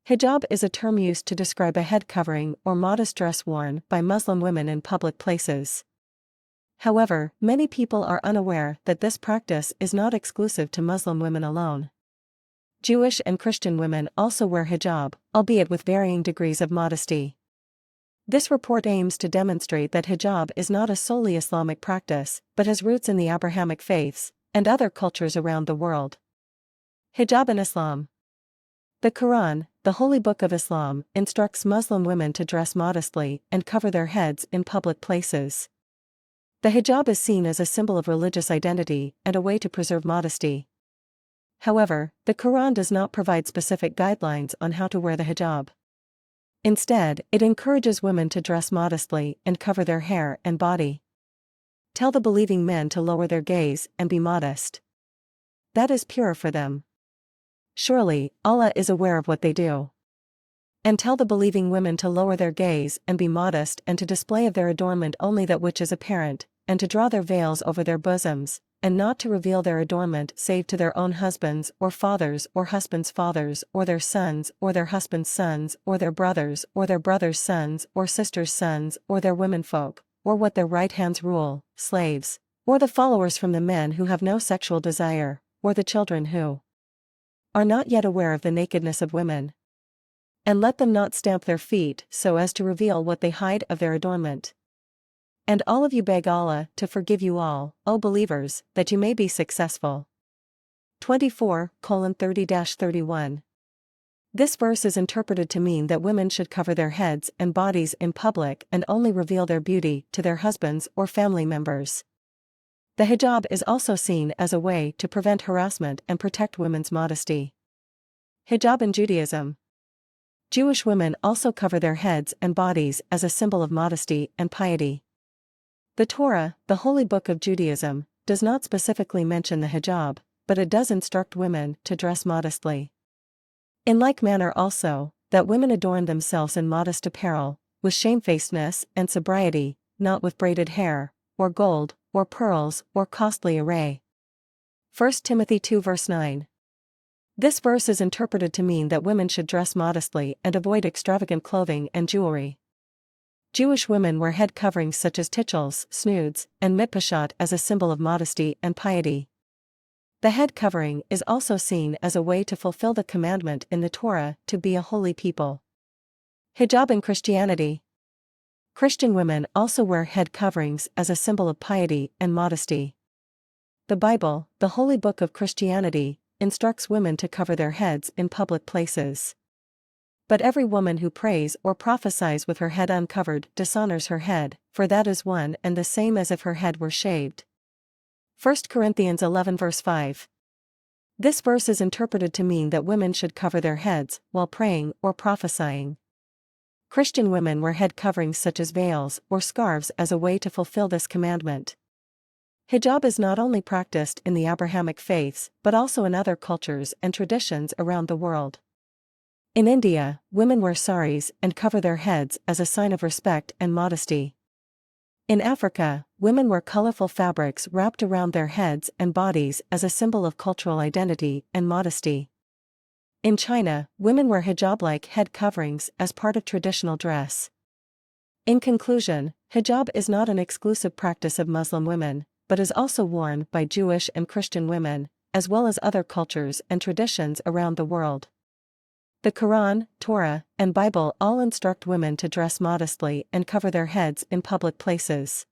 Hijab is a term used to describe a head covering or modest dress worn by Muslim women in public places. However, many people are unaware that this practice is not exclusive to Muslim women alone. Jewish and Christian women also wear hijab, albeit with varying degrees of modesty. This report aims to demonstrate that hijab is not a solely Islamic practice, but has roots in the Abrahamic faiths and other cultures around the world. Hijab in Islam. The Quran, the holy book of Islam, instructs Muslim women to dress modestly and cover their heads in public places. The hijab is seen as a symbol of religious identity and a way to preserve modesty. However, the Quran does not provide specific guidelines on how to wear the hijab. Instead, it encourages women to dress modestly and cover their hair and body. Tell the believing men to lower their gaze and be modest. That is pure for them. Surely, Allah is aware of what they do. And tell the believing women to lower their gaze and be modest and to display of their adornment only that which is apparent, and to draw their veils over their bosoms, and not to reveal their adornment save to their own husbands or fathers or husbands' fathers or their sons or their husbands' sons or their brothers' sons or sisters' sons or their womenfolk, or what their right hands rule, slaves, or the followers from the men who have no sexual desire, or the children who are not yet aware of the nakedness of women. And let them not stamp their feet so as to reveal what they hide of their adornment. And all of you beg Allah to forgive you all, O believers, that you may be successful. 24:30-31. This verse is interpreted to mean that women should cover their heads and bodies in public and only reveal their beauty to their husbands or family members. The hijab is also seen as a way to prevent harassment and protect women's modesty. Hijab in Judaism. Jewish women also cover their heads and bodies as a symbol of modesty and piety. The Torah, the holy book of Judaism, does not specifically mention the hijab, but it does instruct women to dress modestly. In like manner also, that women adorn themselves in modest apparel, with shamefacedness and sobriety, not with braided hair, or gold, or pearls, or costly array. 1 Timothy 2 verse 9. This verse is interpreted to mean that women should dress modestly and avoid extravagant clothing and jewelry. Jewish women wear head coverings such as tichels, snoods, and mitpashat as a symbol of modesty and piety. The head covering is also seen as a way to fulfill the commandment in the Torah to be a holy people. Hijab in Christianity. Christian women also wear head coverings as a symbol of piety and modesty. The Bible, the holy book of Christianity, instructs women to cover their heads in public places. But every woman who prays or prophesies with her head uncovered dishonors her head, for that is one and the same as if her head were shaved. 1 Corinthians 11 verse 5. This verse is interpreted to mean that women should cover their heads while praying or prophesying. Christian women wear head coverings such as veils or scarves as a way to fulfill this commandment. Hijab is not only practiced in the Abrahamic faiths but also in other cultures and traditions around the world. In India, women wear saris and cover their heads as a sign of respect and modesty. In Africa, women wear colorful fabrics wrapped around their heads and bodies as a symbol of cultural identity and modesty. In China, women wear hijab-like head coverings as part of traditional dress. In conclusion, hijab is not an exclusive practice of Muslim women, but is also worn by Jewish and Christian women, as well as other cultures and traditions around the world. The Quran, Torah, and Bible all instruct women to dress modestly and cover their heads in public places.